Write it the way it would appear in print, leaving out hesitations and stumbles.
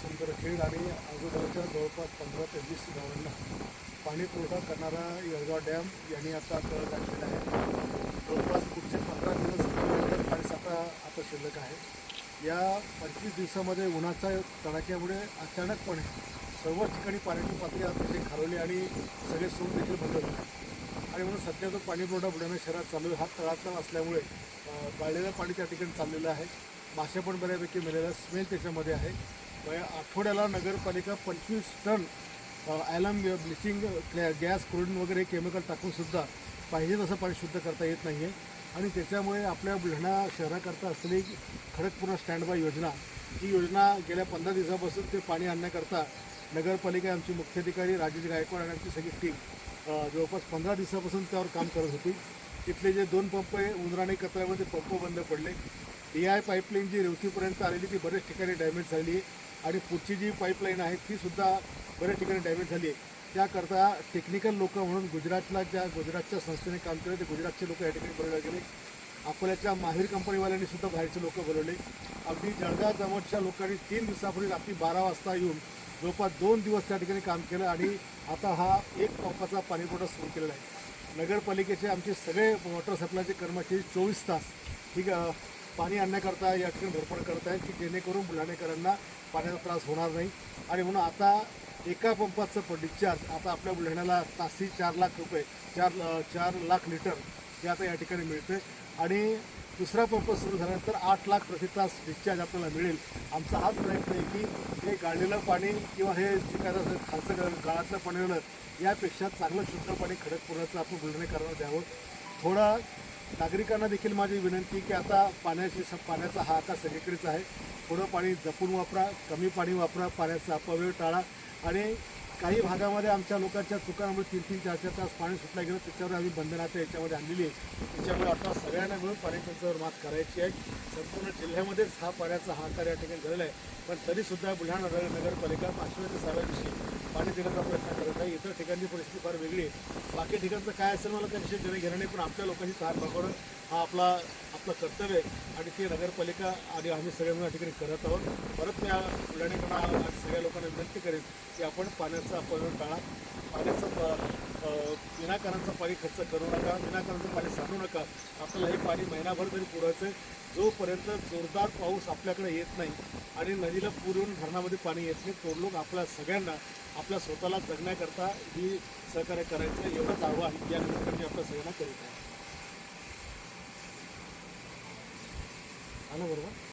सुंदरखेड आणि आजूबाजूच्या जवळपास 15 ते 20 गावांना पाणी पुरवठा करणारा येळगाव डॅम यांनी आता तळ गाठलेला आहे. जवळपास पुढचे 15 दिवस पाणीसाठा आता शिल्लक आहे. या 25 दिवसामध्ये उन्हाच्या तडाख्यामुळे अचानकपणे सर्वच ठिकाणी पाण्याची पातळी अतिशय खालवली आणि सगळे सूर देखील बंद झाले आणि म्हणून सध्या जो पाणी पुरवठा बुलढाणा शहरात चालू आहे हा तळातला असल्यामुळे गाळलेलं पाणी त्या ठिकाणी चाललेलं आहे. मासे पण बऱ्यापैकी मेलेला स्मेल त्याच्यामध्ये आहे. आठवड्याला नगरपालिका 25 ton alum bleaching gas chlorine वगैरे केमिकल टाकूनसुद्धा पाहिजे तसं पाणी शुद्ध करता येत नाही आहे आणि त्याच्यामुळे आपल्या बुलढाणा शहराकरता असलेली खडकपूर्ण स्टँड बाय योजना ही योजना गेल्या 15 दिवसापासून ते पाणी आणण्याकरता नगरपालिका आमची मुख्याधिकारी राजेश गायकवाड आणि आमची सगळी टीम जवळपास 15 दिवसापासून त्यावर काम करत होती. तिथले जे 2 पंप आहे उंदराणे कचऱ्यामध्ये पंप बंद पडले. DI पाईपलाईन जी रेवतीपर्यंत आलेली ती बऱ्याच ठिकाणी डॅमेज झाली आहे आणि पुढची जी पाईपलाईन आहे तीसुद्धा बऱ्याच ठिकाणी डॅमेज झाली आहे. त्याकरता टेक्निकल लोक म्हणून गुजरातच्या संस्थेने काम केलं ते गुजरातचे लोक या ठिकाणी बोलवले गेले. अकोल्याच्या माहीर कंपनीवाल्यांनी सुद्धा बाहेरचे लोक बोलवले. अगदी जळगाव जवळच्या लोकांनी 3 दिवसापूर्वी रात्री 12 वाजता येऊन जवळपास 2 दिवस त्या ठिकाणी काम केलं आणि आता हा एक पंपाचा पाणीपुरवठा सुरू केलेला आहे. नगरपालिकेचे आमचे सगळे वॉटर सप्लायचे कर्मचारी 24 तास ठीक पाणी आणण्याकरता या ठिकाणी धडपड करत आहेत की जेणेकरून बुलढाणेकरांना पाण्याचा त्रास होणार नाही आणि म्हणून आता एका पंपाचं डिस्चार्ज आता आपल्या बुलढाण्याला तासी 4 लाख रुपये 4 लाख लिटर हे आता या ठिकाणी मिळतं आणि दुसरा पंप सुरू झाल्यानंतर 8 लाख प्रति तास डिस्चार्ज आपल्याला मिळेल. आमचा हाच प्रयत्न आहे की हे गाळलेलं पाणी किंवा हे जे काय खालचं गाळातलं पाणी आलं यापेक्षा चांगलं शुद्ध पाणी खडकपुराचं आपण बुलढाणेकरांना द्यावं. थोडा नागरिकांना देखील माझी विनंती की आता पाण्याचा हाहाकार सगळीकडेच आहे. थोडं पाणी जपून वापरा, कमी पाणी वापरा, पाण्याचा अपव्यय टाळा आणि काही भागामध्ये आमच्या लोकांच्या चुकांमुळे 3-3, 4-4 तास पाणी सुटलं गेलं त्याच्यावर आम्ही बंधनात याच्यामध्ये आणलेली आहे. त्याच्यामुळे आता सगळ्यांना मिळून पाणी टंचाईवर मात करायची आहे. संपूर्ण जिल्ह्यामध्येच हा पाण्याचा हाहाकार या ठिकाणी झालेला आहे पण तरीसुद्धा बुलढाणा नगरपालिका 5व्या ते 6व्या दिवशी पाणी देण्याचा प्रयत्न करत आहे. इतर ठिकाणची परिस्थिती फार वेगळी आहे. बाकी ठिकाणचं काय असेल मला त्याविषयी घेणं नाही पण आपल्या लोकांची तहान भागवणं हा आपलं कर्तव्य आहे आणि ते नगरपालिका आणि आम्ही सगळे मिळून या ठिकाणी करत आहोत. परत मी बुलढाणेकरांना आणि सगळ्या लोकांना विनंती करेन की आपण पाण्याचा अपव्यय टाळा. पाण्याचं विनाकारांचं पाणी खर्च करू नका, विनाकारांचं पाणी साठवू नका. आपल्याला हे पाणी महिनाभर तरी पुरवायचं आहे. जोपर्यंत जोरदार पाऊस आपल्याकडे येत नाही आणि नदीला पूर येऊन धरणामध्ये पाणी येत नाही तो लोक आपल्या सगळ्यांना आपल्या स्वतःला जगण्याकरता ही सहकार्य करायचं एवढंच आव्हान या निमित्ताने आपल्या सगळ्यांना करीत आहे. आलं बरोबर.